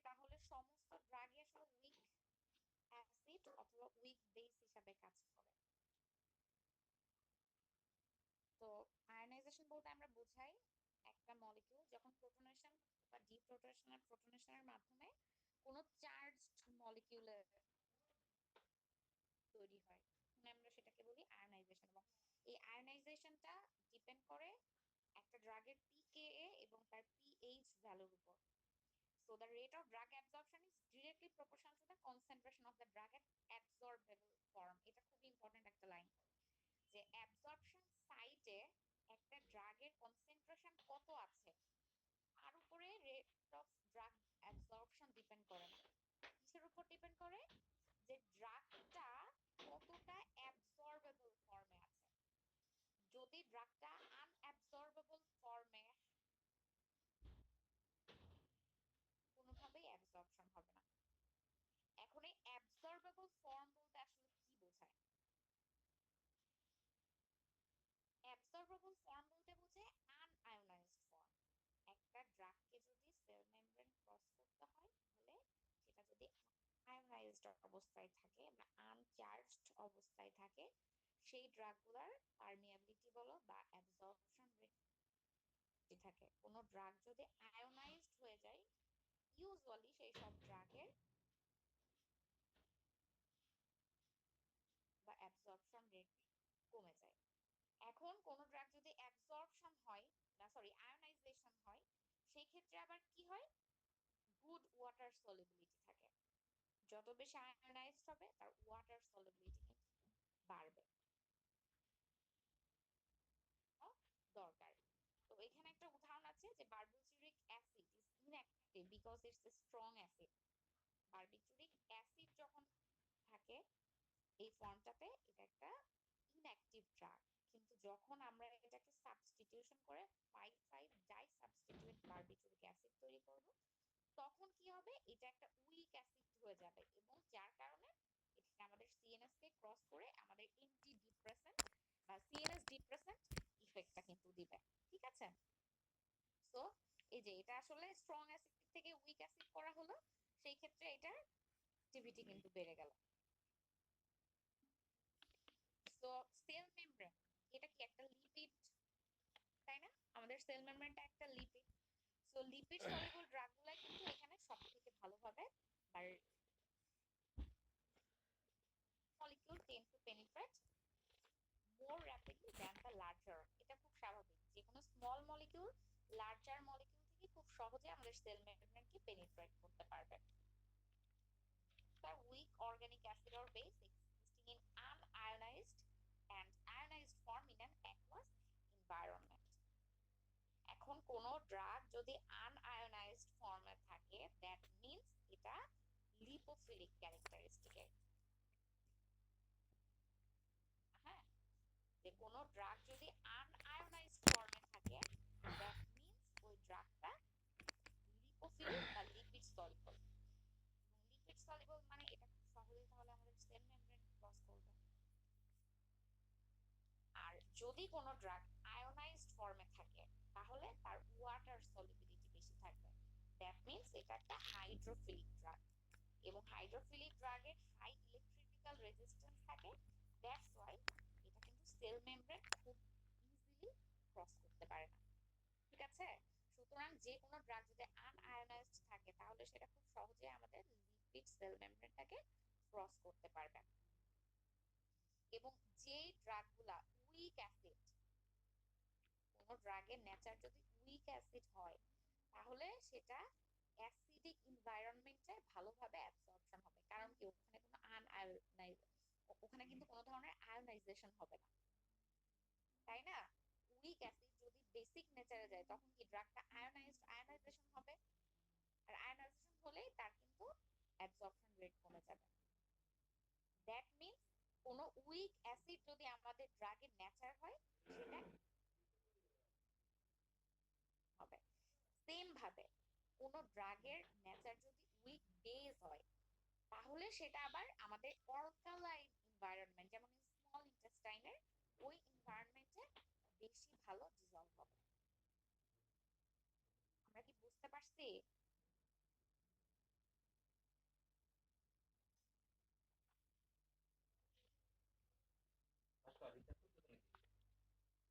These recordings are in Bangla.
তাহলে সমস্ত ড্রাগই আসলে উইক অ্যাসিড অথবা উইক বেস হিসাবে কাজ করে। তো আয়নাইজেশন বলতে আমরা বোঝাই একটা মলিকিউল যখন প্রোটনেশন বা প্রোটনেশনের মাধ্যমে কোনো চার্জড মলিকিউলের তৈরি হয়, মানে আমরা সেটাকে বলি আয়নাইজেশন। এবং এই আয়নাইজেশনটা ডিপেন্ড করে একটা ড্রাগের পিকেএ এবং তার পিএইচ ভ্যালুর উপর। So the rate of drug absorption is directly proportional to the concentration of the drug at absorbable form. এটা খুব ইম্পর্টেন্ট একটা লাইন, যে অ্যাবজর্পশন সাইটে একটা ড্রাগের কনসেন্ট্রেশন কত আছে তার উপরে rate of drug absorption depend করে না। কিসের উপর ডিপেন্ড করে? যে ড্রাগটা কতটা অ্যাবজর্বেবল ফর্মে আছে। যদি ড্রাগটা আনঅ্যাবজর্বেবল ফর্মে, কোনোভাবেই অ্যাবজর্পশন হবে না। এখন এই অ্যাবজর্বেবল ফর্ম বলতে আসলে কি বোঝায়? অ্যাবজর্বেবল ফর্ম বলতে বোঝায় আনআয়োনাইজড ফর্ম। একটা ড্রাগকে যদি সেল মেমব্রেন ক্রস করতে হয় তাহলে সেটা যদি আয়োনাইজড অবস্থায় থাকে বা আনচার্জড অবস্থায় থাকে, সেই ড্রাগগুলোর পারমিয়াবিলিটি বলো বা অ্যাবজর্পশন রেট থাকে। কোনো ড্রাগ যদি আয়োনাইজড হয়ে যায়, ইউজুয়ালি সেই সব ড্রাগের বা অ্যাবজর্পশন রেট কমে যায়। এখন কোন ড্রাগ যদি অ্যাবজর্পশন হয় না, সরি আয়োনাইজেশন হয়, সেই ক্ষেত্রে আবার কি হয়? গুড ওয়াটার সলিবিলিটি থাকে। যত বেশি আয়োনাইজড হবে তার ওয়াটার সলিবিলিটি কিন্তু বাড়বে, দরকার। তো এখানে একটা উদাহরণ আছে যে barbituric acid is inactive because it's a strong acid. Barbituric acid যখন থাকে এই ফর্মটাতে, এটা একটা ইনঅ্যাক্টিভ ড্রাগ। কিন্তু যখন আমরা এটাকে সাবস্টিটিউশন করে 5,5 ডাই সাবস্টিটিউট বারবিচুরিক অ্যাসিড তৈরি করব, তখন কি হবে? এটা একটা উইক অ্যাসিড হয়ে যাবে এবং যার কারণে এটা আমাদের সিএনএস কে ক্রস করে আমাদের এন্টি ডিপ্রেসেন্ট বা সিএনএস ডিপ্রেসেন্ট ইফেক্টটা কিন্তু দিবে। ঠিক আছে? সো এই যে এটা আসলে স্ট্রং অ্যাসিড থেকে উইক অ্যাসিড করা হলো, সেই ক্ষেত্রে এটার অ্যাক্টিভিটি কিন্তু বেড়ে গেল। সো সেল মেমব্রেন এটা কি একটা লিপিড, তাই না? আমাদের সেল মেমব্রেনটা একটা লিপিড। সো লিপিড সলিবল ড্রাগগুলা কিন্তু এখানে সবথেকে ভালোভাবে আর molecule tend to penetrate more rapidly than the larger. এটা খুব স্বাভাবিক, যে কোনো স্মল মলিকিউল লার্জার মলিকিউল থেকে খুব সহজে আমাদের সেল মেমব্রেনকে পেনিট্রেট করতে পারবে। The weak organic acid or base existing in unionized and ionized form in an aqueous environment. এখন কোন ড্রাগ যদি আনআয়োনাইজড ফর্মে থাকে, দ্যাট মিন্স এটা লিপোফিলিক ক্যারেক্টারিস্টিকের। হ্যাঁ, যে কোনো ড্রাগ যদি আনআয়োনাইজড ফর্মে থাকে, দ্যাট মিন্স ওই ড্রাগটা লিপোফিলিক বা লিপিড সলিবল। এবং লিপিড সলিবল মানে এটা খুব সহজেই তাহলে আমাদের সেল মেমব্রেন ক্রস করবে। আর যদি কোনো ড্রাগ আয়োনাইজড ফর্মে থাকে তাহলে তার ওয়াটার সলিবিলিটি বেশি থাকবে। দ্যাট মিন্স এটা একটা হাইড্রোফিলিক ড্রাগ, এবং হাইড্রোফিলিক ড্রাগের হাই ইলেকট্রিক্যাল রেজিস্ট্যান্স থাকে। দ্যাটস ওয়াই এটা কিন্তু সেল মেমব্রেন খুব ইজিলি ক্রস করতে পারে না। ঠিক আছে? সুতরাং যে কোনো ড্রাগ যদি আনআয়োনাইজড থাকে তাহলে সেটা খুব সহজে আমাদের লিপিড সেল মেমব্রেনটাকে ক্রস করতে পারবে। এবং যে ড্রাগগুলা উইক অ্যাসিড, কোন ড্রাগের নেচার যদি উইক অ্যাসিড হয় তাহলে সেটা অ্যাসিডিক এনভায়রনমেন্টে ভালোভাবে অ্যাবসর্পশন হবে। কারণ কি? ওখানে কোনো আনআয়োনাইজ, ওখানে কিন্তু কোনো ধরনের আয়োনাইজেশন হবে না, তাই না? উইক অ্যাসিড যদি বেসিক নেচারে যায় তখন কি ড্রাগটা আয়োনাইজেশন হবে, আর আয়োনাইজেশন হলেই তার কিন্তু অ্যাবসর্পশন রেট কমে যাবে। দ্যাট মিন্স কোন উইক অ্যাসিড যদি আমাদের ড্রাগের নেচার হয় সেটা হবে। সেম ভাবে কোন ড্রাগের নেচার যদি উইক বেস হয় তাহলে সেটা আবার আমাদের অল্কালাইন এনভায়রনমেন্ট, যেমন স্মল ইন্টেস্টাইনের ওই এনভায়রনমেন্টে বেশি ভালো ডিজলভ হবে। আমরা কি বুঝতে পারছি?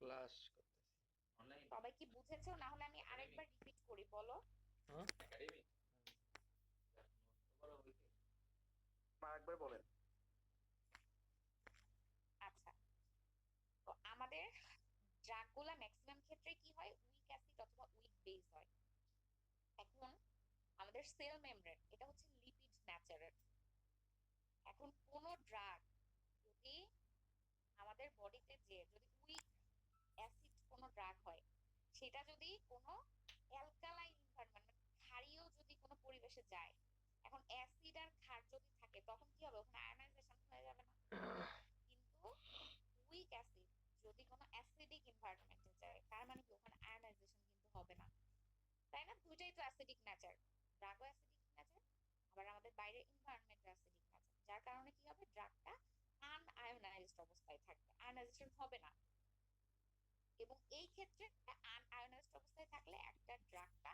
ক্লাস করতেছি। সবাই কি বুঝেছো? না হলে আমি আরেকবার রিপিট করি, বলো। হ্যাঁ, আরেকবার বলেন। আচ্ছা, তো আমাদের ড্রাগগুলা ম্যাক্সিমাম ক্ষেত্রে কি হয়, উইক অ্যাসিড অথবা উইক বেস হয়। এখন আমাদের সেল মেমব্রেন এটা হচ্ছে লিপিড ন্যাচারের। এখন কোন ড্রাগ যদি আমাদের বডিতে যে যদি উইক অ্যাসিড কোনো ড্রাগ হয়, সেটা যদি কোনো অ্যালকালাইন এনভায়রনমেন্ট মানে ক্ষারীয় যদি কোনো পরিবেশে যায়, এখন অ্যাসিড আর ক্ষার যদি থাকে তখন কি হবে, ওখানে আয়নাইজেশন হয়ে যাবে না? কিন্তু উইক অ্যাসিড যদি কোনো অ্যাসিডিক এনভায়রনমেন্টে যায়, তার মানে কি ওখানে আয়নাইজেশন কিন্তু হবে না, তাই না? দুইটাই তো অ্যাসিডিক নেচার, ড্রাগও অ্যাসিডিক নেচার, আবার আমাদের বাইরের এনভায়রনমেন্ট অ্যাসিডিক নেচার, যার কারণে কি হবে, ড্রাগটা আনআয়োনাইজড অবস্থায় থাকবে, আয়নাইজেশন হবে না। এবং এই ক্ষেত্রে আনআয়োনাইজড অবস্থায় থাকলে একটা ড্রাগটা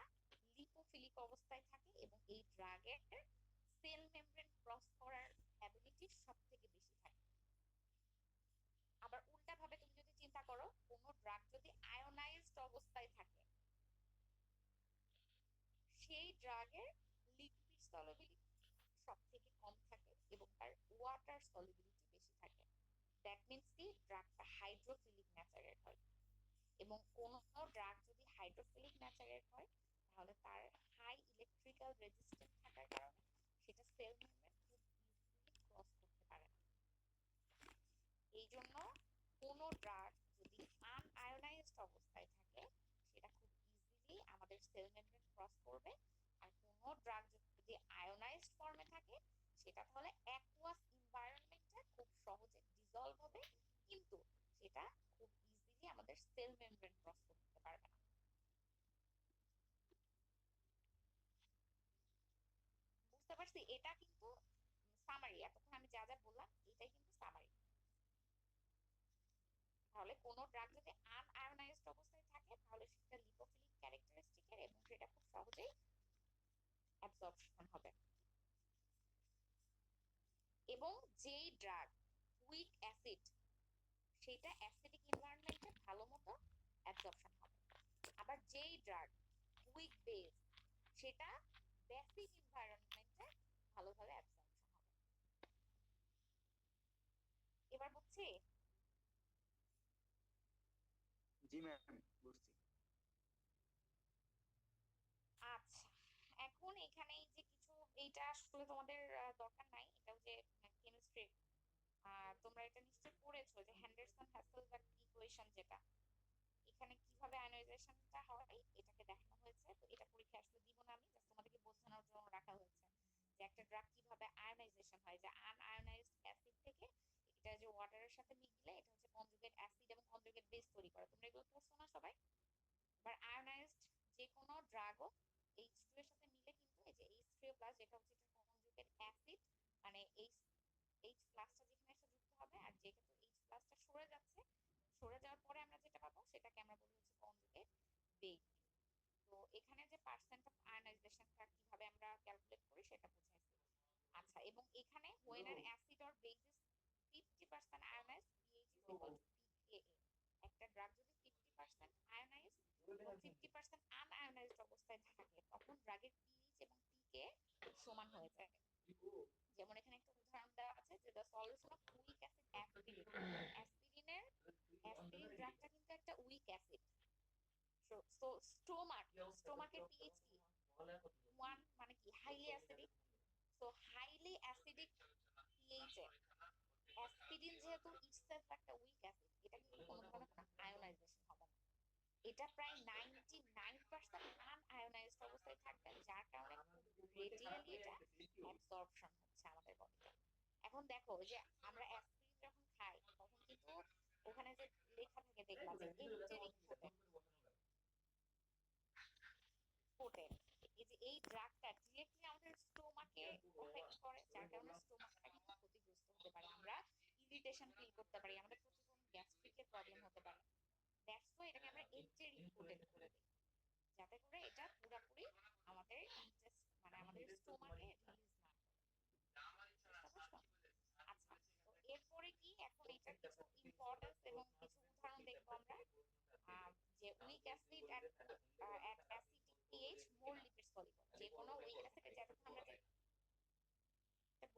লিপোফিলিক অবস্থায় থাকে এবং এই ড্রাগের সেল মেমব্রেন ক্রস করার অ্যাবিলিটি সব থেকে বেশি থাকে। আবার উল্টা ভাবে তুমি যদি চিন্তা করো, কোন ড্রাগ যদি আয়োনাইজড অবস্থায় থাকে, সেই ড্রাগের লিপিড সলিবিলিটি সব থেকে কম থাকে এবং তার ওয়াটার সলিবিলিটি বেশি থাকে। দ্যাট মিনস কি, ড্রাগটা হাইড্রোফিলিক নেচারের হয়। এবং কোন ড্রাগ যদি হাইড্রোফিলিক নেচারের হয়, তাহলে তার হাই ইলেকট্রিক্যাল রেজিস্ট্যান্স থাকার কারণে সেটা সেল মেমব্রেন খুব ইজিলি ক্রস করতে পারে না। এই জন্য কোন ড্রাগ যদি আনআয়োনাইজড অবস্থায় থাকে, সেটা খুব ইজিলি আমাদের সেল মেমব্রেন ক্রস করবে। আর কোন ড্রাগ যদি আয়োনাইজড ফর্মে থাকে, সেটা তাহলে অ্যাকুয়াস এনভায়রনমেন্টে খুব সহজে ডিসলভ হবে, কিন্তু সেটা খুব ইজিলি আমাদের সেল মেমব্রেন ক্রস করতে পারবে না। বুঝতে পারছি? এটা কিন্তু সামারি, এতক্ষণ আমি যা যা বললাম এটাই কিন্তু সামারি। তাহলে কোন ড্রাগ যদি আনআয়োনাইজড অবস্থায় থাকে, তাহলে সেটা লিপোফিলিক ক্যারেক্টারিস্টিকের এবং সেটা খুব সহজেই অ্যাবজর্পশন হবে। এবং যেই ড্রাগ উইক অ্যাসিড, সেটা অ্যাসিডিক এনভায়রনমেন্টে ভালো মতো অ্যাবজর্পশন হবে। আবার যেই ড্রাগ উইক বেস, সেটা বেসিক এনভায়রনমেন্টে ভালোভাবে অ্যাবজর্পশন হবে। এবার বুঝছি? জি ম্যাম, বুঝছি। আচ্ছা, এখন এখানে এই যে কিছু, এইটা আসলে তোমাদের দরকার নাই, এটাও যে কেমিস্ট্রি, তোমরা এটা নিশ্চয়ই পড়েছো যে হ্যান্ডারসন হ্যাসেলবার্গ ইকুয়েশন, যেটা এখানে কিভাবে আয়নাইজেশনটা হয় এটাকে দেখানো হয়েছে। তো এটা পরীক্ষা আসলে দিব না, আমি জাস্ট তোমাদেরকে বোঝানোর জন্য রাখা হয়েছে যে একটা ড্রাগ কিভাবে আয়নাইজেশন হয়, যে আনআয়োনাইজড অ্যাসিড থেকে এটা যে ওয়াটারের সাথে মিশলে এটা হচ্ছে কনজুগেট অ্যাসিড এবং কনজুগেট বেস তৈরি করে। তোমরা এগুলো পড়ছো না সবাই? এবার আয়োনাইজড যে কোনো ড্রাগও H2 এর সাথে মিলে কিন্তু এই যে H3 প্লাস, যেটা হচ্ছে এটা কনজুগেট অ্যাসিড, মানে H প্লাসটা যেখানে এসে যুক্ত হবে আর যে কিন্তু H প্লাসটা সরে যাচ্ছে, সরে যাওয়ার পরে আমরা যেটা পাবো সেটাকে আমরা বলি হচ্ছে কনজুগেট বেস। তো এখানে যে পার্সেন্ট অফ আয়নাইজেশনটা কিভাবে আমরা ক্যালকুলেট করি সেটা বুঝাইছি। আচ্ছা, এবং এখানে when an acid or base is 50% ionized, pH is equal to pKa। একটা ড্রাগ যদি 50% আয়োনাইজড এবং 50% আনআয়োনাইজড অবস্থায় থাকে, তখন ড্রাগের পিএইচ এবং পিকে সমান হয়ে যায়। যেমন এখানে একটা উদাহরণ দেওয়া আছে যে the solution of weak acid aspirin. অ্যাসপিরিনের অ্যাসপিরিন ড্রাগটা কিন্তু একটা উইক অ্যাসিড। সো স্টোমাকের পিএইচ কি 1, মানে কি highly acidic. So highly acidic pH এ অ্যাসপিরিন যেহেতু ইটসেলফ একটা উইক অ্যাসিড, এটা কিন্তু কোনো ধরনের কোনো আয়োনাইজেশন হবে না। এটা প্রায় 99% আনআয়োনাইজড অবস্থায় থাকবে, যার কারণে খুব রেডিয়ালি এটা অ্যাবসর্পশন হচ্ছে আমাদের বডিতে। এখন দেখো যে আমরা অ্যাসপিরিন যখন খাই তখন কিন্তু ওখানে যে লেখা থাকে, দেখবা যে এন্টেরিক পোটেন্ট, এই যে এই ড্রাগটা ডিরেক্টলি আমাদের স্টোমাকে এফেক্ট করে, যার কারণে স্টোমাকটা কিন্তু ক্ষতিগ্রস্ত হতে পারে, আমরা ইরিটেশন ফিল করতে পারি, আমাদের প্রচুর গ্যাস্ট্রিকের প্রবলেম হতে পারে। দ্যাটস ওয়াই এটাকে আমরা এন্টেরিক পোটেন্ট করে দিই, যাতে করে এটা পুরোপুরি আমাদের ইনটেস্ট মানে আমাদের স্টোমাকে রিলিজ না করে। বুঝতে পারছো? আচ্ছা, তো এরপরে কি, এখন এটার কিছু ইম্পর্টেন্স এবং কিছু উদাহরণ দেখবো আমরা।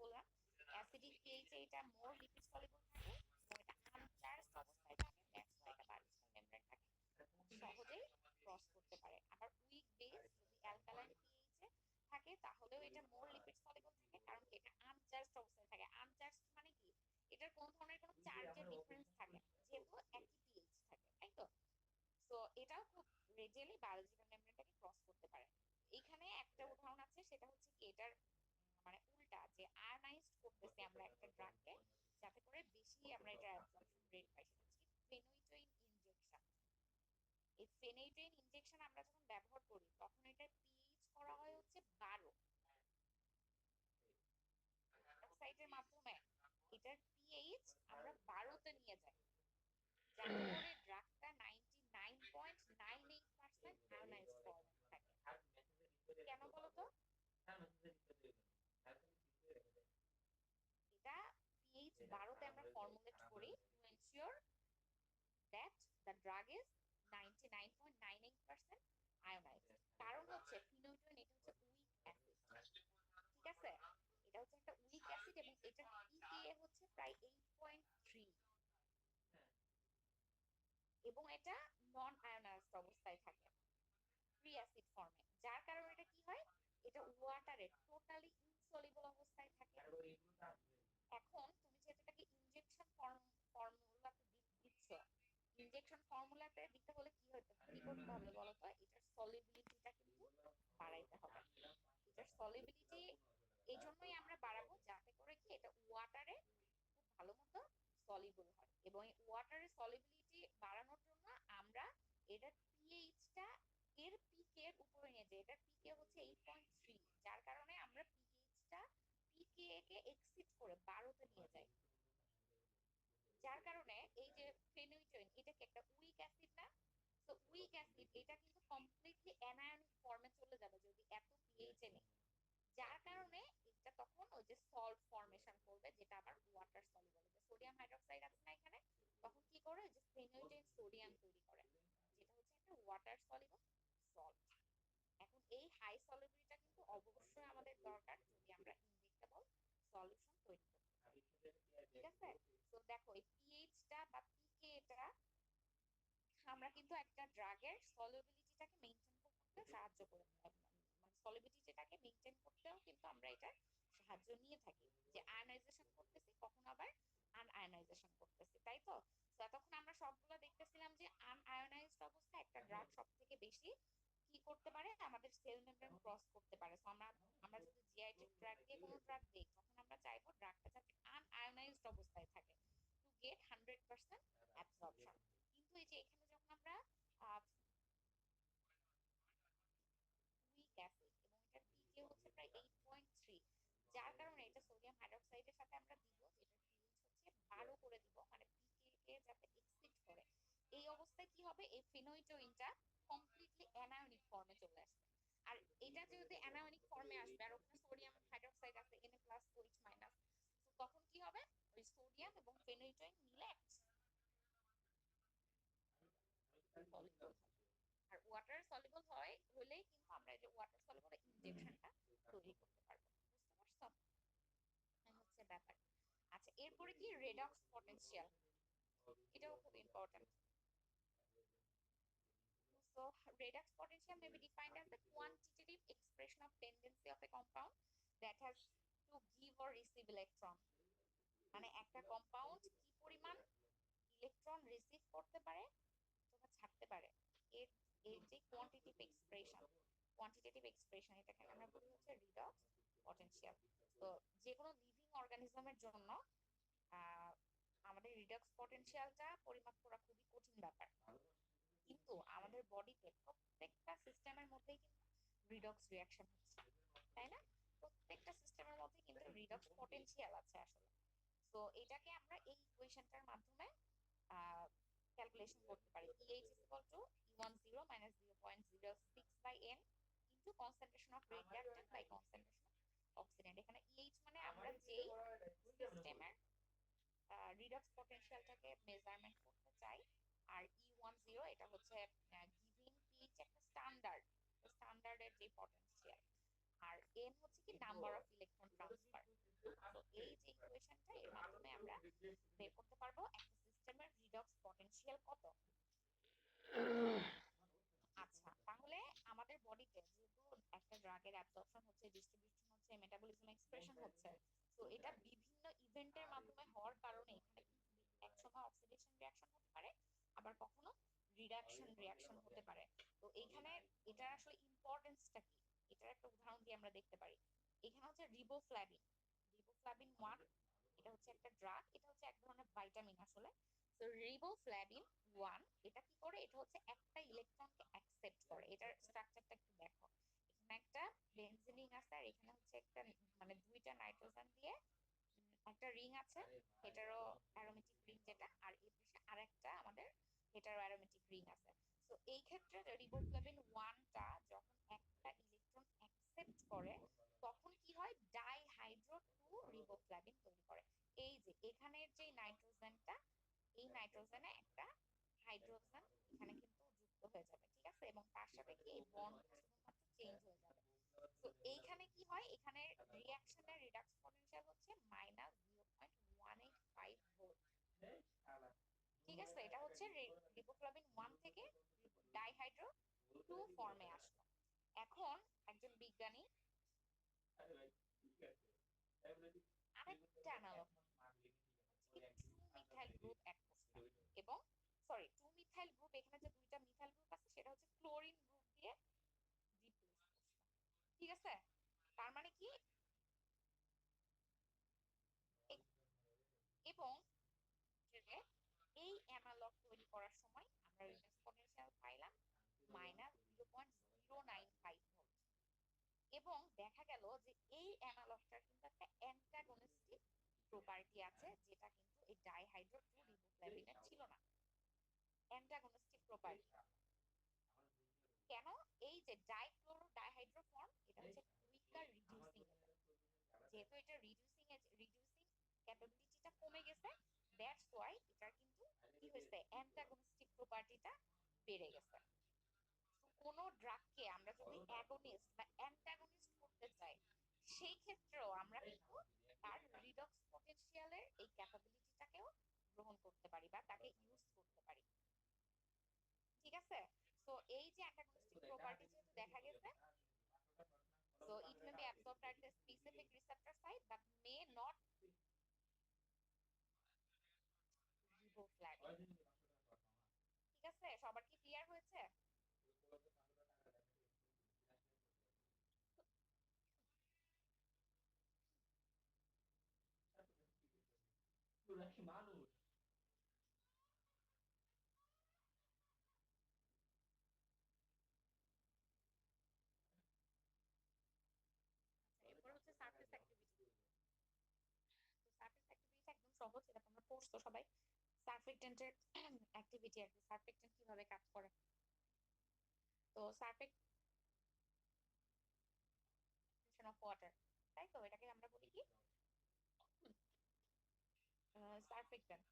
বললাম অ্যাসিডিক পিএইচে এটা মোর লিপিড সলিবল থাকে এবং এটা আনচার্জড অবস্থায় থাকে, দ্যাটস ওয়াই এটা বায়োলজিক্যাল মেমব্রেন থাকে খুব সহজেই ক্রস করতে পারে। আবার উইক বেস যদি অ্যালকালাইন পিএইচে থাকে তাহলেও এটা মোর লিপিড সলিবল থাকে, কারণ কি এটা আনচার্জড অবস্থায় থাকে। আনচার্জড মানে কি এটার কোন ধরনের কোনো চার্জের ডিফারেন্স থাকে না, যেহেতু একই পিএইচ থাকে, তাই তো। সো এটাও খুব রেডিয়ালি বায়োলজিক্যাল মেমব্রেনটাকে ক্রস করতে পারে। এখানে একটা উদাহরণ আছে, সেটা হচ্ছে কি এটার মানে উল্টা, যে আয়নাইজড করতেছে আমরা একটা ড্রাগকে যাতে করে বেশি আমরা এটা অ্যাবজর্পশন রেট পাই, সেটা হচ্ছে কি ফেনোইটোইন ইনজেকশন। এই ফেনোইটোইন ইনজেকশন আমরা যখন ব্যবহার করি তখন এটা পিএইচ করা হয় হচ্ছে 12 অক্সাইডের মাধ্যমে। এটার পিএইচ আমরা 12তে নিয়ে যাই যাতে করে ড্রাগটা 99.98% আয়োনাইজড ফর্মে থাকে। কেন বলতো? এটা পিএইচ 12তে আমরা ফর্মুলেট করি to ensure that the drug is 99.98% ionised. কারণ হচ্ছে ফিনোইটোইন এটা হচ্ছে উইক অ্যাসিড, ঠিক আছে। এটা হচ্ছে একটা উইক অ্যাসিড এবং এটার পিকেএ হচ্ছে প্রায় 8.3 এবং এটা নন আয়োনাইজড অবস্থায় থাকে, ফ্রি অ্যাসিড ফর্মে। যার কারণে এটা কি হয়, এটা ওয়াটারে টোটালি ইনসলিবল অবস্থায় থাকে। এখন তুমি যেহেতু এটাকে ইনজেকশন ফর্মুলাতে দিচ্ছ, ইনজেকশন ফর্মুলাতে দিতে হলে কি করতে হবে বলতো? এটার সলিবিলিটিটা কিন্তু বাড়াইতে হবে। এটার সলিবিলিটি এই জন্যই আমরা বাড়াবো যাতে করে কি এটা ওয়াটারে খুব ভালো মতো সলিবল হয়, এবং এই ওয়াটারের সলিবিলিটি বাড়ানোর জন্য আমরা এটার পিএইচটা এর পিকের উপরে নিয়ে যাই। এটার পিকে হচ্ছে 8.3, যার কারণে আমরা পিএইচটা পিকে কে এক্সিড করে 12তে নিয়ে যাই। যার কারণে এই যে ফেনুইটোইন এটা কি একটা উইক অ্যাসিড না? তো উইক অ্যাসিড এটা কিন্তু কমপ্লিটলি অ্যানায়নিক ফর্মে চলে যাবে যদি এত পিএইচ এ নেই। যার কারণে এটা তখন ওই যে সল্ট ফর্মেশন করবে, যেটা আবার ওয়াটার সলিবল। যে সোডিয়াম হাইড্রোক্সাইড আছে না এখানে, তখন কি করে যে ফেনুইটোইন সোডিয়াম তৈরি করে, যেটা হচ্ছে একটা ওয়াটার সলিবল সল্ট। এখন এই হাই সলিবিলিটিটা কিন্তু অবশ্যই আমাদের দরকার যদি আমরা ইনজেক্টেবল সলিউশন তৈরি করতে চাই, ঠিক আছে। তো দেখো এই পিএইচটা বা পিকেটা আমরা কিন্তু একটা ড্রাগের সলিবিলিটিটাকে মেইনটেইন করতে সাহায্য করে, মানে সলিবিলিটিটাকে মেইনটেইন করতেও কিন্তু আমরা এটা সাহায্য নিয়ে থাকি, যে আয়নাইজেশন করতেছি কখন আবার আনআয়নাইজেশন করতেছি, তাই তো। তো এতক্ষণ আমরা সবগুলো দেখতেছিলাম যে আনআয়নাইজড অবস্থায় একটা ড্রাগ সব থেকে বেশি কি করতে পারে, আমাদের সেল মেমব্রেন ক্রস করতে পারে। তো আমরা যদি জিআইটি ড্রাগ দিয়ে কোনো ড্রাগ দেই তখন আমরা চাইবো ড্রাগটা যাতে আনআয়নাইজড অবস্থায় থাকে টু গেট 100% অ্যাবজর্পশন। কিন্তু এই যে এখানে যখন আমরা উইক অ্যাসিড এবং এটার পিকে হচ্ছে প্রায় 8.3, যার কারণে এটা সোডিয়াম হাইড্রোক্সাইডের সাথে আমরা দিব, যেটার পিএইচ হচ্ছে 12 করে দিব, মানে পিকে কে যাতে এক্সিড করে। এই অবস্থায় কি হবে, এই ফিনোইটোইনটা কমপ্লিটলি অ্যানায়নিক ফর্মে চলে আসবে। আর এটা যদি অ্যানায়নিক ফর্মে আসবে আর ওখানে সোডিয়াম হাইড্রোক্সাইড আছে Na+OH-, তো তখন কি হবে, ওই সোডিয়াম এবং ফিনোইটোইন মিলে সলিবল হবে। আর ওয়াটার সলিবল হলেই কিন্তু আমরা এই যে ওয়াটার সলিবল ইনজেকশনটা তৈরি করতে পারবো, বুঝতে পারছো? এই হচ্ছে ব্যাপার। আচ্ছা, এরপরে কি রেডক্স পটেনশিয়াল, এটাও খুব important. So redox potential may be defined as the quantitative expression of tendency of a compound that has to give or receive electron। মানে একটা কম্পাউন্ড কি পরিমাণ ইলেকট্রন রিসিভ করতে পারে অথবা ছাড়তে পারে, এর এর যে কোয়ান্টিটেটিভ এক্সপ্রেশন এটাকে আমরা বলি হচ্ছে রিডক্স পটেনশিয়াল। তো যে কোনো লিভিং অর্গানিজমের জন্য আহ আমাদের রিডক্স পটেনশিয়ালটা পরিমাপ করা খুবই কঠিন ব্যাপার, কিন্তু আমাদের বডিতে প্রত্যেকটা সিস্টেমের মধ্যেই কিন্তু রিডক্স রিঅ্যাকশন হচ্ছে, তাই না? প্রত্যেকটা সিস্টেমের মধ্যে কিন্তু রিডক্স পটেনশিয়াল আছে আসলে। তো এটাকে আমরা এই ইকুয়েশনটার মাধ্যমে ক্যালকুলেশন করতে পারি। pH is equal to E10 minus 0.06/n into concentration of reactant by concentration of oxidant। এখানে EH মানে আমরা যেই সিস্টেমের রিডক্স পটেনশিয়ালটাকে মেজারমেন্ট করতে চাই, আর E10 এটা হচ্ছে গিভিং পিএইচ একটা স্ট্যান্ডার্ডের যে পটেনশিয়াল, আর এন হচ্ছে কি কি নাম্বার অফ ইলেকট্রন ট্রান্সফার। তো এই যে ইকুয়েশনটা এর মাধ্যমে আমরা বের করতে পারবো একটা সিস্টেমের রিডক্স পটেনশিয়াল কত। আচ্ছা, তাহলে আমাদের বডিতে যেহেতু একটা ড্রাগের অ্যাবজর্পশন হচ্ছে, ডিস্ট্রিবিউশন হচ্ছে, মেটাবলিজম এক্সপ্রেশন হচ্ছে, তো এটা বিভিন্ন ইভেন্টের মাধ্যমে হওয়ার কারণে এখানে কিন্তু একসময় অক্সিডেশন রিঅ্যাকশন হতে পারে, আবার কখনো রিডাকশন রিঅ্যাকশন হতে পারে। তো এইখানে এটার আসলে ইম্পর্টেন্সটা কি, এটার একটা উদাহরণ দিয়ে আমরা দেখতে পারি। এখানে হচ্ছে রিবোফ্লাভিন, রিবোফ্লাভিন 1, এটা হচ্ছে একটা ড্রাগ, এটা হচ্ছে এক ধরনের ভাইটামিন আসলে। তো রিবোফ্লাভিন 1 এটা কি করে, এটা হচ্ছে একটা ইলেকট্রনকে অ্যাকসেপ্ট করে। এটার স্ট্রাকচারটা একটু দেখো, এখানে একটা বেনজিন রিং আছে, আর এখানে হচ্ছে একটা মানে দুইটা নাইট্রোজেন দিয়ে একটা রিং আছে, হেটারো অ্যারোমেটিক রিং যেটা, আর এই পাশে আরেকটা আমাদের হেটারো অ্যারোমেটিক রিং আছে। তো এই ক্ষেত্রে রিবোফ্লাভিন 1টা যখন একটা ইলেকট্রন অ্যাকসেপ্ট করে তখন কি হয়, ডাইহাইড্রো 2 রিবোফ্লাভিন তৈরি করে। এই যে এখানের যে নাইট্রোজেনটা, এই নাইট্রোজেনে একটা হাইড্রোজেন এখানে কিন্তু যুক্ত হয়ে যাবে, ঠিক আছে, এবং তার সাথে কি এই বন্ডটা শুধুমাত্র চেঞ্জ হয়ে যাবে। তো এইখানে কি হয়, এখানে রিঅ্যাকশনের রিডাক্স পটেনশিয়াল হচ্ছে -0.185 ভোল্ট। ঠিক আছে, এটা হচ্ছে রিবোফ্লাভিন 1 থেকে ডাইহাইড্রো 2 ফর্মে আসলো। এখন একজন বিজ্ঞানী আরেকটা অ্যানালগ হচ্ছে কি 2 মিথাইল গ্রুপ অ্যাড করছে, এবং সরি 2 মিথাইল গ্রুপ, এখানে যে দুইটা মিথাইল গ্রুপ আছে সেটা হচ্ছে ক্লোরিন গ্রুপ দিয়ে রিপ্লেস করছে। ঠিক আছে, তার মানে কি, এবং যে এই অ্যানালগ তৈরি করার সময় আমরা রিডাক্স পটেনশিয়াল পাইলাম -0.095 ভোল্ট। এবং দেখা গেল যে এই অ্যানালগটার কিন্তু একটা অ্যান্টাগনিস্টিক প্রপার্টি আছে, যেটা কিন্তু এই ডাইহাইড্রো 2 রিবোফ্লাভিনের ছিল না। অ্যান্টাগনিস্টিক প্রপার্টি কেন, এই যে ডাইক্লোরো ডাইহাইড্রো ফর্ম, এটা হচ্ছে কুইকার রিডিউসিং এজেন্ট। যেহেতু এটা রিডিউসিং ক্যাপাবিলিটিটা কমে গেছে, দ্যাটস ওয়াই এটার কিন্তু কি হয়েছে, অ্যান্টাগনিস্টিক প্রপার্টিটা বেড়ে গেছে। তো কোন ড্রাগকে আমরা যদি অ্যাগনিস্ট বা অ্যান্টাগনিস্ট করতে চাই, সেই ক্ষেত্রেও আমরা কিন্তু তার রিডক্স পটেনশিয়ালের এই ক্যাপাবিলিটিটাকেও গ্রহণ করতে পারি বা তাকে ইউজ করতে পারি। ঠিক আছে, তো এই যে অ্যান্টাগনিস্টিক প্রপার্টি যেহেতু দেখা গেছে, so it may be absorbed at the specific receptor site but may not riboflavin। ঠিক আছে, সবার কি ক্লিয়ার হয়েছে? আচ্ছা, এরপর হচ্ছে সারফেস অ্যাক্টিভিটি। তো সারফেস অ্যাক্টিভিটি একদম সহজ, এটা তোমরা পড়ছো সবাই। সারফেক্টেন্টের অ্যাক্টিভিটি আর কি, সারফেক্টেন্ট কিভাবে কাজ করে। তো সারফেক্টেন্ট অফ ওয়াটার, তাই তো, এটাকে আমরা বলি কি সারফেক্টেন্ট।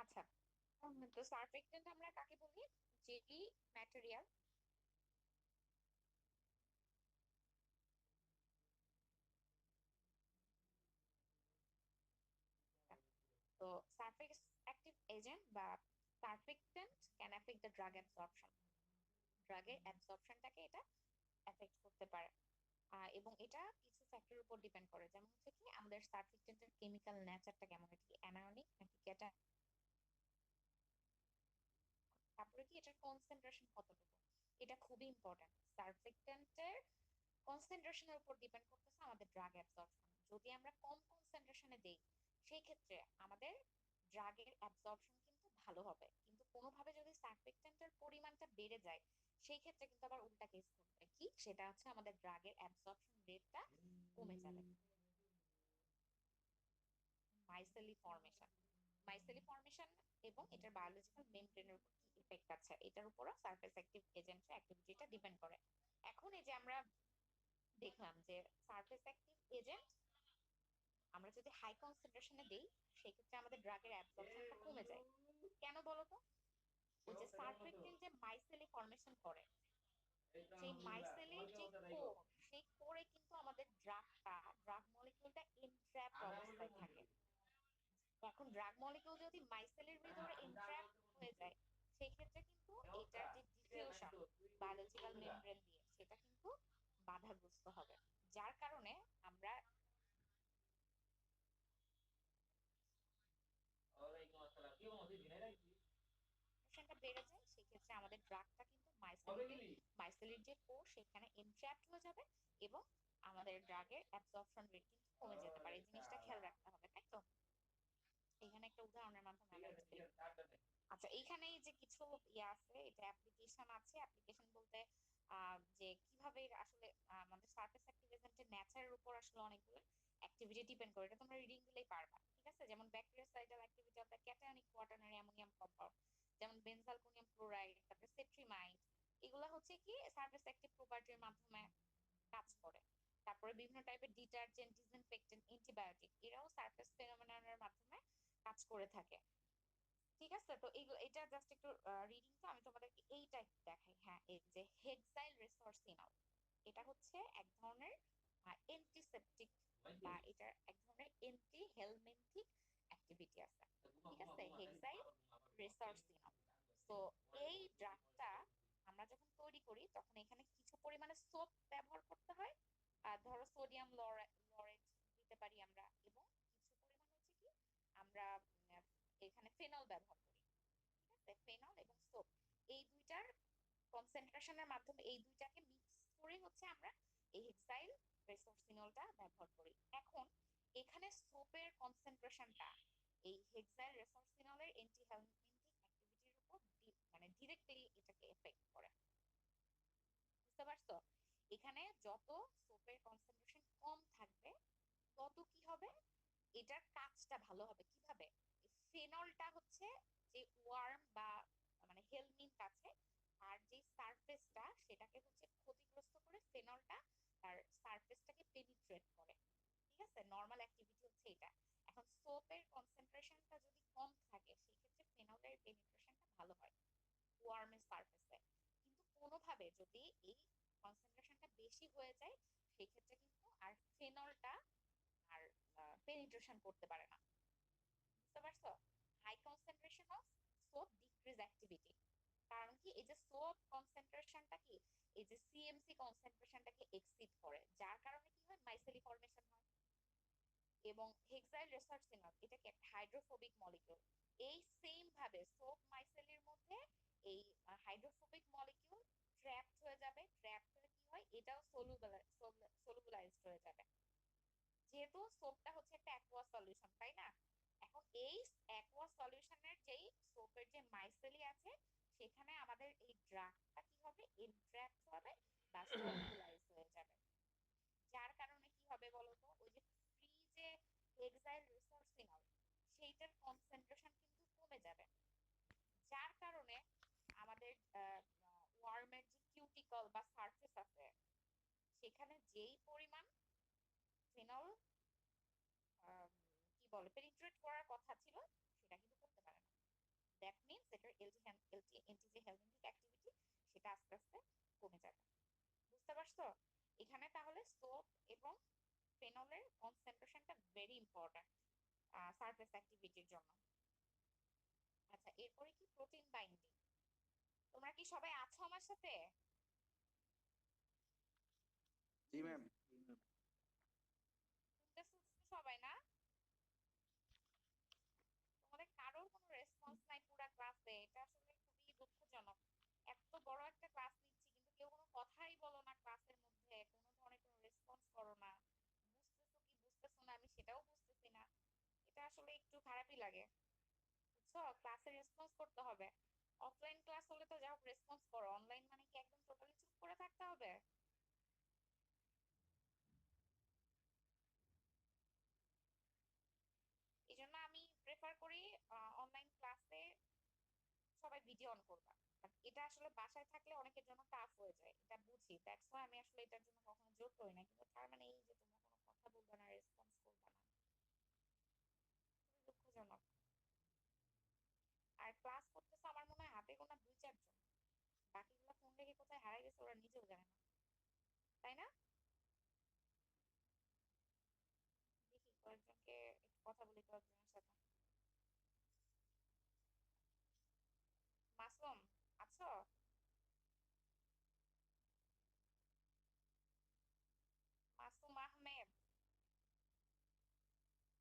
আচ্ছা, তো সারফেক্টেন্ট আমরা কাকে বলি, যেই ম্যাটেরিয়াল তো সারফেস অ্যাক্টিভ এজেন্ট বা surfactant can affect the drug absorption, ড্রাগের অ্যাবসর্পশনটাকে এটা এফেক্ট করতে পারে। এবং এটা কিছু ফ্যাক্টরের উপর ডিপেন্ড করে, যেমন হচ্ছে কি আমাদের সারফেক্টেন্টের কেমিক্যাল নেচারটা কেমন, এটা কি অ্যানায়নিক নাকি ক্যাটায়ন, তারপরে কি এটার কনসেন্ট্রেশন কতটুকু, এটা খুবই ইম্পর্টেন্ট। সারফেক্টেন্টের কনসেন্ট্রেশনের উপর ডিপেন্ড করতেছে আমাদের ড্রাগ অ্যাবসর্পশন। যদি আমরা কম কনসেন্ট্রেশনে দেই, সেই ক্ষেত্রে আমাদের ড্রাগের অ্যাবসর্পশন কিন্তু ভালো হবে, কিন্তু কোনোভাবে যদি সারফেক্টেন্টের পরিমাণটা বেড়ে যায়, সেই ক্ষেত্রে কিন্তু আবার উল্টা কেস ঘটবে, কি সেটা হচ্ছে আমাদের ড্রাগের অ্যাবসর্পশন রেটটা কমে যাবে। মাইসেলি ফর্মেশন। মাইসেলি ফর্মেশন এবং এটার বায়োলজিক্যাল মেমব্রেনের উপর কি ইফেক্ট আছে এটার উপরও সারফেস অ্যাক্টিভ এজেন্টের অ্যাক্টিভিটিটা ডিপেন্ড করে। এখন এই যে আমরা দেখলাম যে সারফেস অ্যাক্টিভ এজেন্ট আমরা যদি হাই কনসেন্ট্রেশনে দেই সেক্ষেত্রে আমাদের ড্রাগের অ্যাবজর্পশনটা কমে যায়। কেন বলো তো? ওই যে সারফেক্টিন যে মাইসেলি ফর্মেশন করে, সেই মাইসেলের যে কোর, সেই কোরে কিন্তু আমাদের ড্রাগ মলিকিউলটা এনট্র্যাপড অবস্থায় থাকে। এখন ড্রাগ মলিকিউল যদি মাইসেলের ভিতরে এনট্র্যাপড হয়ে যায় সেই ক্ষেত্রে কিন্তু এটার যে ডিফিউশন বায়োলজিক্যাল মেমব্রেন দিয়ে সেটা কিন্তু বাধাগ্রস্ত হবে, যার কারণে আমরা কনসেন্ট্রেশনটা বেড়ে যায়। সেই ক্ষেত্রে আমাদের ড্রাগটা কিন্তু মাইসেলের যে কোর সেখানে এনট্র্যাপড হয়ে যাবে এবং আমাদের ড্রাগের অ্যাবজর্পশন রেট কিন্তু কমে যেতে পারে। এই জিনিসটা খেয়াল রাখতে হবে, তাই তো? এখানে একটা উদাহরণের মাধ্যমে আমরা বুঝতে পারি। আচ্ছা, এইখানে যে কিছু আছে, এটা অ্যাপ্লিকেশন আছে। অ্যাপ্লিকেশন বলতে যে কিভাবে আসলে আমাদের সারফেস অ্যাক্টিভ এজেন্টের নেচারের উপর আসলে অনেকগুলো অ্যাক্টিভিটি ডিপেন্ড করে। এটা তোমরা রিডিং দিলেই পারবা, ঠিক আছে? যেমন bactericidal activity of the cationic quaternary ammonium compound, যেমন বেনজালকোনিয়াম ক্লোরাইড, তারপরে সেট্রিমাইড, এগুলা হচ্ছে কি সারফেস অ্যাক্টিভ প্রপার্টির মাধ্যমে কাজ করে। তারপরে বিভিন্ন টাইপের ডিটারজেন্ট, ডিসইনফেক্টেন্ট, অ্যান্টিবায়োটিক, এরাও সারফেস ফেনোমেননের মাধ্যমে কাজ করে থাকে। ঠিক আছে, তো এইগুলো এটা জাস্ট একটু রিডিং, তো আমি তোমাদেরকে এইটা একটু দেখাই। হ্যাঁ, এই যে হেক্সাইল রেসোর্সিনল, এটা হচ্ছে এক ধরনের অ্যান্টিসেপটিক বা এটার এক ধরনের অ্যান্টি হেলমিনথিক অ্যাক্টিভিটি আছে। ঠিক আছে, হেক্সাইল রেসোর্সিনল। তো এই ড্রাগটা আমরা যখন তৈরি করি তখন এখানে কিছু পরিমাণে সোপ ব্যবহার করতে হয়। ধরো সোডিয়াম লরেট দিতে পারি আমরা, এবং কিছু পরিমাণ হচ্ছে কি আমরা এখানে ফেনল ব্যবহার করি। ঠিক আছে, ফেনল এবং সোপ, এই দুইটার কনসেন্ট্রেশনের মাধ্যমে এই দুইটাকে মিক্স করে হচ্ছে আমরা এই হেক্সাইল রেসোর্সিনলটা ব্যবহার করি। এখন এখানে সোপের কনসেন্ট্রেশনটা এই হেক্সাইল রেসোর্সিনলের অ্যান্টি হেলমিনথিক অ্যাক্টিভিটির উপর মানে ডিরেক্টলি এটাকে এফেক্ট করে। বুঝতে পারছো? এখানে যত সোপের কনসেন্ট্রেশন কম থাকবে তত কি হবে, এটার কাজটা ভালো হবে। কিভাবে? ফেনলটা হচ্ছে যে ওয়ার্ম বা মানে হেলমিন্থ আছে আর যে সারফেসটা সেটাকে হচ্ছে ক্ষতিগ্রস্ত করে, ফেনলটা তার সারফেসটাকে পেনিট্রেট করে। ঠিক আছে, নরমাল অ্যাক্টিভিটি হচ্ছে এটা। এখন সোপের কনসেন্ট্রেশনটা যদি কম থাকে সেই ক্ষেত্রে ফেনলের পেনিট্রেশনটা ভালো হয় ওয়ার্মের সারফেসে। কিন্তু কোনোভাবে যদি এই কনসেন্ট্রেশনটা বেশি হয়ে যায় সেই ক্ষেত্রে কিন্তু আর ফেনলটা আর পেনিট্রেশন করতে পারে না। বুঝতে পারছো? High concentration of soap decrease activity. কারণ কি, এই যে সোপ কনসেন্ট্রেশনটা কি এই যে সিএমসি কনসেন্ট্রেশনটাকে এক্সিড করে, যার কারণে কি হয় মাইসেলি ফর্মেশন হয়। এবং হেক্সাইল রেসার্সিনল এটা কি একটা হাইড্রোফোবিক মলিকিউল। এই সেম ভাবে সোপ মাইসেলির মধ্যে এই হাইড্রোফোবিক মলিকিউল ট্র্যাপড হয়ে যাবে। ট্র্যাপড হয়ে কি হয়, এটাও সলুবলাইজড হয়ে যাবে। যেহেতু সোপটা হচ্ছে একটা অ্যাকোয়া সলিউশন, তাই না? এখন এই অ্যাকোয়া সলিউশনের যেই সোপের যে মাইসেলি আছে সেখানে আমাদের এই ড্রাগটা কি হবে, এনট্র্যাপড হবে বা সলুবলাইজ হয়ে যাবে। যার কারণে কি হবে বলতো, ওই যে ফ্রি যে হেক্সাইল রেসোর্সিনল সেইটার কনসেন্ট্রেশন কিন্তু কমে যাবে। যার কারণে আমাদের ওয়ার্মের যে কিউটিকল বা সারফেস আছে সেখানে যেই পরিমাণ ফেনল কি বলে পেনিট্রেট করার কথা ছিল সেটা কিন্তু করতে পারে না। দ্যাট মিন্স এটার এন্টি যে হেলমিনথিক অ্যাক্টিভিটি সেটা আস্তে আস্তে কমে যাবে। বুঝতে পারছো? এখানে তাহলে সোপ এবং ফেনলের কনসেন্ট্রেশনটা ভেরি ইম্পর্ট্যান্ট সারফেস অ্যাক্টিভিটির জন্য। আচ্ছা, এরপরে কি প্রোটিন বাইন্ডিং। তোমরা কি সবাই আছো আমার সাথে? জি ম্যাম। শুনতেছো সবাই না? তোমাদের কারোর কোনো রেসপন্স নাই পুরা ক্লাসে, এটা আসলে খুবই দুঃখজনক। এত বড় একটা ক্লাস নিচ্ছি কিন্তু কেউ কোনো কথাই বলো না ক্লাসের মধ্যে, কোনো ধরনের কোনো রেসপন্স করো না। বুঝতেছো কি বুঝতেছো না আমি সেটাও বুঝতেছি না। এটা আসলে একটু খারাপই লাগে। বুঝছো, ক্লাসে রেসপন্স করতে হবে। অফলাইন ক্লাস হলে তো যা হোক রেসপন্স করো, অনলাইন মানে কি একদম টোটালি চুপ করে থাকতে হবে? এই জন্য আমি অনলাইন ক্লাসে সবাই ভিডিও অন করবা, বাট এটা আসলে বাসায় থাকলে অনেকের জন্য টাফ হয়ে যায়, এটা বুঝি। দ্যাটস ওয়াই আমি আসলে এটার জন্য কখনো জোর করি না, কিন্তু তার মানে এই যে তোমরা কোনো কথা বলবা না, রেসপন্স করবা না, খুবই দুঃখজনক। আর ক্লাস করতেছে আমার মনে হয় হাতে গোনা 2-4 জন, বাকিগুলো ফোন রেখে কোথায় হারাই গেছে ওরা নিজেও জানে না, তাই না? দেখি কয়েকজনকে একটু কথা বলি কয়েকজনের সাথে। মাসুম, আছো? মাসুম আহমেদ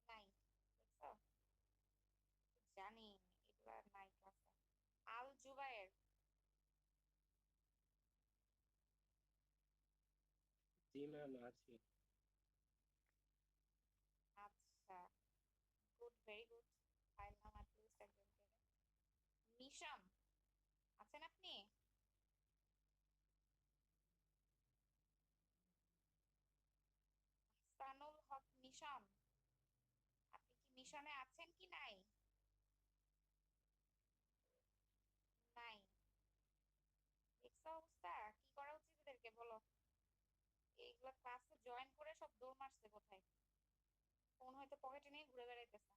নাই, দেখছো? জানি এগুলা নাই ক্লাসে। আল জুবায়ের, জি ম্যাম আছি। আচ্ছা, গুড, ভেরি গুড। পাইলাম অ্যাটলিস্ট একজনকে। নিশান, আছেন আপনি? আহসানুল হক নিশান, আপনি কি মিশনে আছেন কি নাই? নাই, দেখছো অবস্থা? কি করা উচিত এদেরকে বলো? এইগুলা ক্লাসে জয়েন করে সব দৌড় মারছে কোথায়, ফোন হয়তো পকেটে নিয়ে ঘুরে বেড়াইতেছে।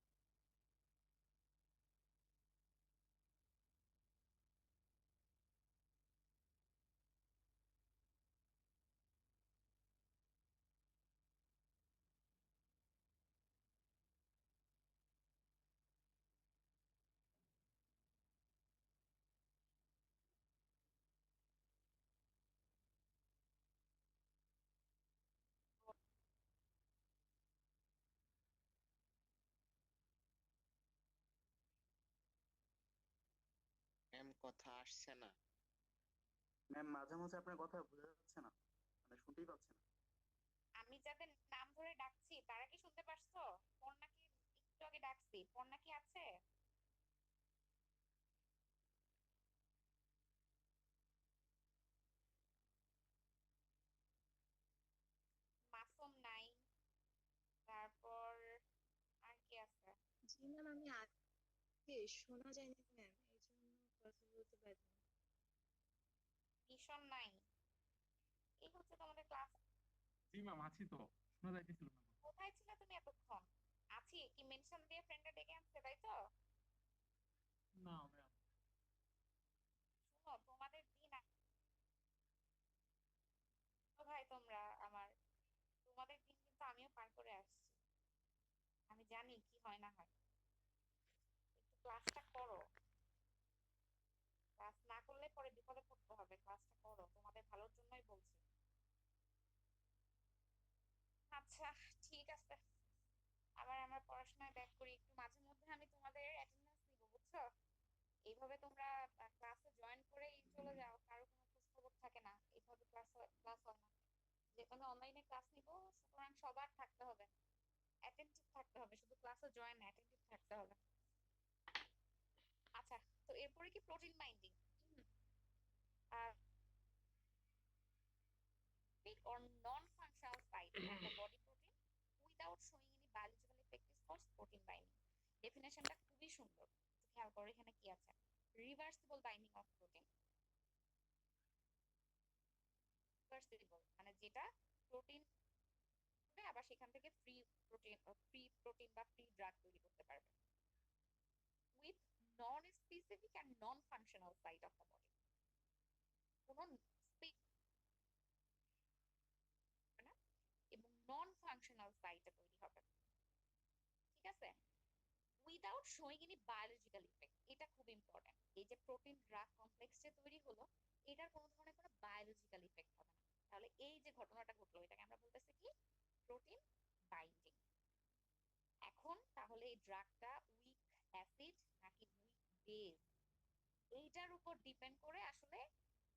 ম্যাম কথা আসছে না। ম্যাম মাঝে মাঝে আপনার কথা বোঝা যাচ্ছে না, মানে শুনতেই পাচ্ছি না। আমি যাদের নাম ধরে ডাকছি তারা কি শুনতে পারছো? ফোন নাকি একটু আগে ডাকছি, ফোন নাকি আছে? মাসুম নাই, তারপর আর কি আছে? জি ম্যাম, আমি আজকে শোনা যায়নি ম্যাম, এই জন্য কথা বলতে পারিনি। মিশন নাই। এই হচ্ছে তোমাদের ক্লাস। জি ম্যাম আছি তো, শোনা যাইতেছিল না কথা। কোথায় ছিলে তুমি এতক্ষণ? আছি কি মেনশন দিয়ে ফ্রেন্ডে ডেকে আনছে, তাই তো? না ম্যাম। শুনো, তোমাদের দিন ভাই তোমরা আমার, তোমাদের দিন কিন্তু আমিও পার করে আসছি, আমি জানি কি হয় না হয়। একটু ক্লাসটা করো, ক্লাস না করলে পরে বিপদে পড়তে হবে, ক্লাসটা করো, তোমাদের ভালোর জন্যই বলছি। আচ্ছা, ঠিক আছে, আবার আমরা পড়াশোনায় ব্যাক করি। একটু মাঝে মধ্যে আমি তোমাদের অ্যাটেন্ডেন্স নিব, বুঝছো? এইভাবে তোমরা ক্লাসে জয়েন করেই চলে যাও, কারো কোনো খোঁজ খবর থাকে না, এইভাবে ক্লাস হয় না। যেহেতু আমি অনলাইনে ক্লাস নিব, সুতরাং সবার থাকতে হবে, অ্যাটেন্টিভ থাকতে হবে, শুধু ক্লাসে জয়েন না, অ্যাটেন্টিভ থাকতে হবে। আচ্ছা, তো এরপরে কি প্রোটিন বাইন্ডিং আর or non-functional site of the body protein without showing any biological effect is called protein binding. ডেফিনেশনটা খুবই সুন্দর, একটু খেয়াল করো এখানে কি আছে। Reversible binding of protein, reversible মানে যেটা প্রোটিন আবার সেখান থেকে ফ্রি প্রোটিন বা ফ্রি ড্রাগ তৈরি করতে পারবে with non specific and non functional site of the body. কোনো না, এবং নন ফাংশনাল সাইটে তৈরি হবে, ঠিক আছে? Without showing any biological effect, এটা খুব ইম্পর্টেন্ট। এই যে প্রোটিন ড্রাগ কমপ্লেক্স যে তৈরি হলো, এটার কোনো ধরনের কোনো বায়োলজিক্যাল ইফেক্ট হবে না। তাহলে এই যে ঘটনাটা ঘটলো, এটাকে আমরা বলতেছি কি? Protein binding. এখন তাহলে এই ড্রাগটা উইক অ্যাসিড নাকি উইক বেস, এইটার উপর ডিপেন্ড করে আসলে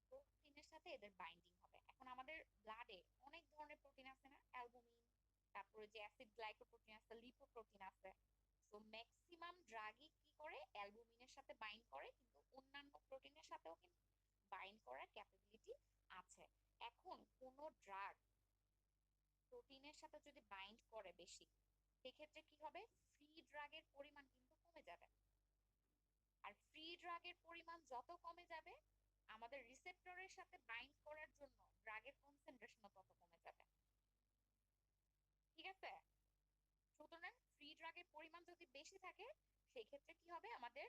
প্রোটিনের সাথে এদের বাইন্ডিং হবে। এখন আমাদের ব্লাডে অনেক ধরনের প্রোটিন আছে না, অ্যালবুমিন, তারপরে যে অ্যাসিড গ্লাইকোপ্রোটিন আছে, লিপোপ্রোটিন আছে। তো ম্যাক্সিমাম ড্রাগই কি করে, অ্যালবুমিনের সাথে বাইন্ড করে, কিন্তু অন্যান্য প্রোটিনের সাথেও কিন্তু বাইন্ড করার ক্যাপাবিলিটি আছে। এখন কোন ড্রাগ প্রোটিনের সাথে যদি বাইন্ড করে বেশি, সেক্ষেত্রে কি হবে, ফ্রি ড্রাগের পরিমাণ কিন্তু কমে যাবে। আর ফ্রি ড্রাগের পরিমাণ যত কমে যাবে, আমাদের রিসেপ্টরের সাথে বাইন্ড করার জন্য ড্রাগের কনসেন্ট্রেশনও তত কমে যাবে। ঠিক আছে? সুতরাং ফ্রি ড্রাগের পরিমাণ যদি বেশি থাকে, সেই ক্ষেত্রে কি হবে, আমাদের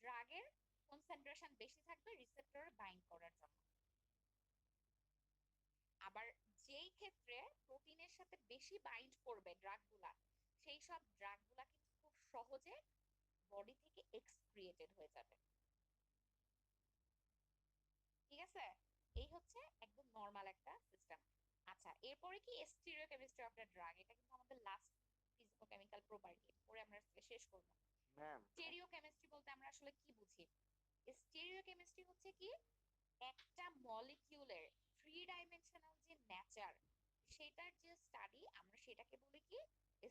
ড্রাগের কনসেন্ট্রেশন বেশি থাকবে রিসেপ্টরে বাইন্ড করার জন্য। আবার যেই ক্ষেত্রে প্রোটিনের সাথে বেশি বাইন্ড করবে ড্রাগগুলা, সেই সব ড্রাগগুলা কিন্তু খুব সহজে বডি থেকে এক্সক্রিয়েটেড হয়ে যাবে। ঠিক আছে? এই হচ্ছে একদম নরমাল একটা সিস্টেম। আচ্ছা, এরপরে কি স্টিরিওকেমিস্ট্রি অফ দ্য ড্রাগ, এটা কিন্তু আমাদের লাস্ট ফিজিকোকেমিক্যাল প্রপার্টি, পরে আমরা আজকে শেষ করব। ম্যাম স্টেরিওকেমিস্ট্রি বলতে আমরা আসলে কি বুঝি? স্টেরিওকেমিস্ট্রি হচ্ছে কি, একটা মলিকিউলের থ্রি ডাইমেনশনাল যে নেচার, সেটার যে স্টাডি, আমরা সেটাকে বলি কি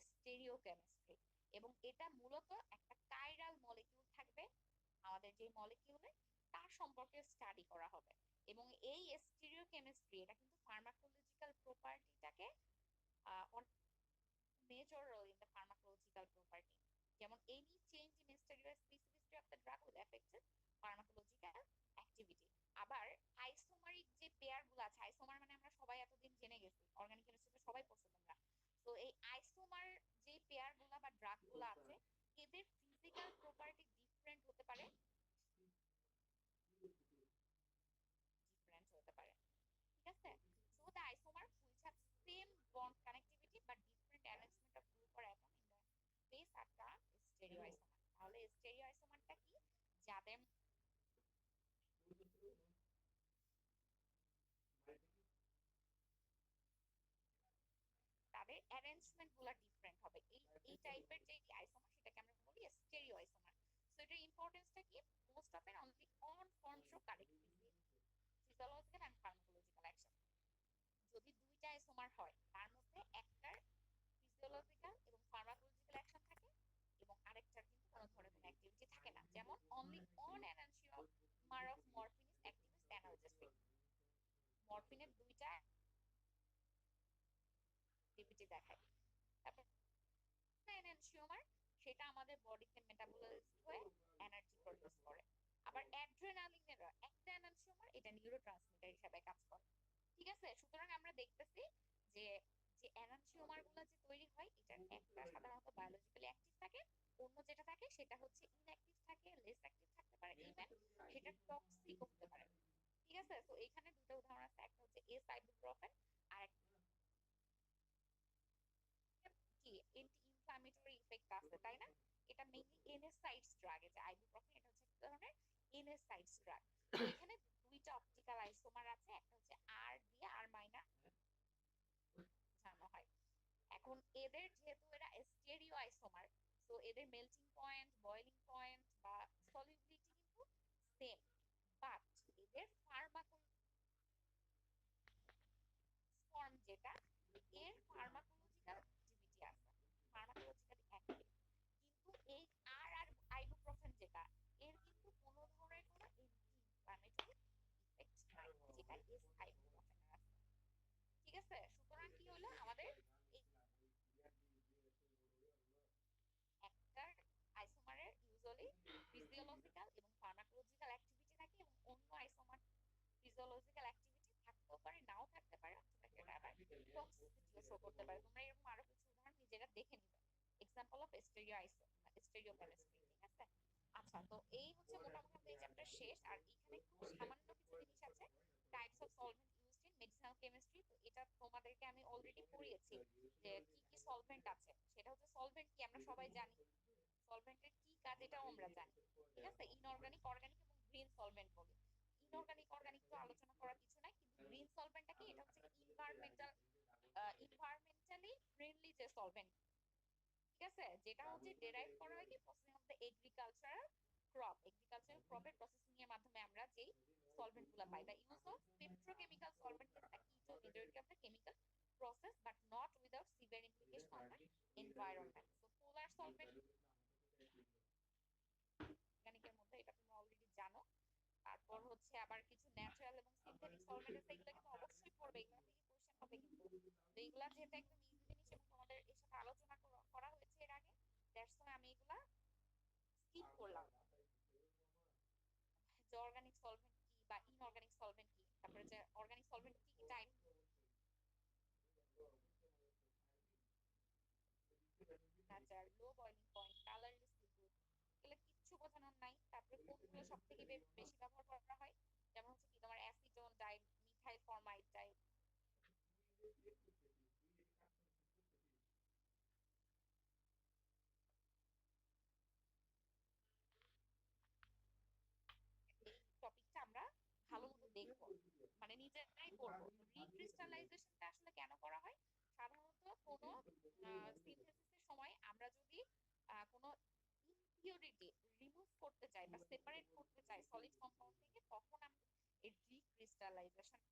স্টেরিওকেমিস্ট্রি। এবং এটা মূলত একটা কাইরাল মলিকিউল থাকবে আমাদের যে মলিকিউলে, তার সম্পর্কে স্টাডি করা হবে। এবং এই স্টেরিওকেমিস্ট্রি এটা কিন্তু ফার্মাকোলজিক্যাল প্রপার্টিটাকে major role in the pharmacological property. যেমন any change in stereo specificity of the drug will effect pharmacological activity. আবার আইসোমারিক যে পেয়ার গুলো আছে, আইসোমার মানে আমরা সবাই এতদিন জেনে গেছি, অর্গানিক কেমিস্ট্রিতে সবাই পড়ছো তোমরা। তো এই আইসোমার যে পেয়ার গুলা বা ড্রাগ গুলা আছে, এদের ফিজিক্যাল প্রপার্টি ডিফারেন্ট হতে পারে, ডিফারেন্ট হতে পারে। ঠিক আছে? So the isomer which have same bond connectivity but different arrangement of group or atom in the base are termed stereoisomer. তাহলে স্টেরিওআইসোমারটা কি, যাদের তাদের অ্যারেঞ্জমেন্ট গুলা ডিফারেন্ট হবে। এই টাইপের যে আইসোমার, সেটাকে আমরা বলি স্টেরিওআইসোমার। সো এটার ইম্পর্টেন্সটা কি, most of an only one form show correct physiological and pharmacological action. যদি দুইটা আইসোমার হয়, তার মধ্যে একটার ফিজিওলজিক্যাল এবং ফার্মাকোলজিক্যাল অ্যাকশন থাকে এবং আরেকটার কিন্তু কোনো ধরনের কোনো অ্যাক্টিভিটি থাকে না। যেমন only one enantiomer of morphine is activist analgesic. মরফিনের দুইটা অ্যাক্টিভিটি দেখায়। তারপর এনানশিওমার, সেটা আমাদের বডিতে মেটাবলাইজড হয়ে এনার্জি প্রডিউস করে। আবার অ্যাড্রেনালিনের একটা এনানশিওমার, এটা নিউরোট্রান্সমিটার হিসেবে কাজ করে। ঠিক আছে? সুতরাং আমরা দেখতেছি যে যে এনানশিওমার গুলো যে তৈরি হয়, এটার একটা সাধারণত বায়োলজিক্যালি অ্যাক্টিভ থাকে, অন্য যেটা থাকে সেটা হচ্ছে ইনঅ্যাক্টিভ থাকে, লেস অ্যাক্টিভ থাকতে পারে, ইভেন সেটা টক্সিক হতে পারে। ঠিক আছে? তো এখানে দুটো উদাহরণ আছে, একটা হচ্ছে এস আইবুপ্রোফেন, আর কি এন্টি ইনফ্ল্যামেটরি ইফেক্ট আছে, তাই না? এটা মেইনলি এনএসাইডস ড্রাগ। এটা আইবুপ্রোফেন, এটা হচ্ছে এক ধরনের এনএসাইডস ড্রাগ। তো এখানে দুইটা অপটিক্যাল আইসোমার আছে, একটা হচ্ছে আর দিয়ে আর মাইনাস বোঝানো হয়। এখন এদের যেহেতু এরা স্টেরিও আইসোমার, তো এদের মেল্টিং পয়েন্ট, বয়লিং পয়েন্ট বা সলিবিলিটি কিন্তু সেম, বাট এদের ফার্মাকোল ফর্ম যেটা, এর ফার্মাকোলজিক্যাল অ্যাক্টিভিটি আছে, ফার্মাকোলজিক্যালি অ্যাক্টিভ। কিন্তু এই আর আর আইবুপ্রোফেন যেটা, এর কিন্তু কোনো ধরনের কোনো অ্যান্টি ইনফ্ল্যামেটরি ইফেক্ট নাই, যেটা এস আইবুপ্রোফেনের আছে। ঠিক আছে? সুতরাং কি হলো, আমাদের এই একটা আইসোমারের ইউজুয়ালি ফিজিওলজিক্যাল এবং ফার্মাকোলজিক্যাল অ্যাক্টিভিটি থাকে, এবং অন্য আইসোমার ফিজিওলজিক্যাল অ্যাক্টিভিটি থাকতেও পারে, নাও থাকতে পারে, অথবা সেটা আবার টক্সিসিটিও শো করতে পারে। তোমরা এরকম আরো কিছু উদাহরণ নিজেরা দেখে নিবে, এক্সাম্পল অফ স্টেরিওকেমিস্ট্রি। ঠিক আছে? আচ্ছা, তো এই হচ্ছে মোটামুটি আমাদের এই চ্যাপ্টার শেষ। আর এখানে খুব সামান্য কিছু জিনিস আছে, types of solvent used in medicinal chemistry. তো এটা তোমাদেরকে আমি অলরেডি পড়িয়েছি যে কি কি সলভেন্ট আছে। সেটা হচ্ছে সলভেন্ট কি আমরা সবাই জানি, সলভেন্টের কি কাজ এটাও আমরা জানি। ঠিক আছে? ইনঅর্গানিক, অর্গানিক এবং গ্রিন সলভেন্ট বলি। ইনঅর্গানিক অর্গানিক তো আলোচনা করার কিছু নাই, কিন্তু গ্রিন সলভেন্টটা কি, এটা হচ্ছে ইনভায়রনমেন্টালি ফ্রেন্ডলি যে সলভেন্ট। ঠিক আছে? যেটা হচ্ছে ডেরাইভ করা হয় কি প্রসেসিং অফ দ্য এগ্রিকালচারাল ক্রপের প্রসেসিং এর মাধ্যমে আমরা যেই সলভেন্ট গুলা পাই। The use of petrochemical solvent is the key to majority of the chemical process but not without severe implication on the environment. So polar solvent অর্গানিকের মধ্যে, এটা তুমি অলরেডি জানো। তারপর হচ্ছে আবার কিছু ন্যাচারাল এবং সিনথেটিক সলভেন্ট আছে, এগুলো কিন্তু অবশ্যই পড়বে, এগুলো থেকে কোশ্চেন হবে কিন্তু। তো এগুলা যেহেতু একদম ইজি জিনিস এবং তোমাদের এর সাথে আলোচনা করা হয়েছে, স্কিপ করলাম যে অর্গানিক সলভেন্ট কি বা ইনঅর্গানিক সলভেন্ট কি, তারপরে যে অর্গানিক সলভেন্ট কি কি টাইপ, নেচার, লো বয়লিং পয়েন্ট, কালারলেস লিকুইড, এগুলো কিচ্ছু বোঝানোর নাই। তারপরে কোনগুলো সব থেকে বেশি ব্যবহার করা হয়, যেমন হচ্ছে কি তোমার অ্যাসিটোন ডাই মিথাইল ফরমাইড ডাই, এই টপিকটা আমরা ভালো মতো দেখবো, মানে নিজেরাই করবো। রিক্রিস্টালাইজেশনটা আসলে কেন করা হয়, সাধারণত কোনো সিনথেসিসের সময় আমরা যদি কোনো ইমপিউরিটি রিমুভ করতে চাই বা সেপারেট করতে চাই সলিড কম্পাউন্ড থেকে, তখন আমরা এই রিক্রিস্টালাইজেশন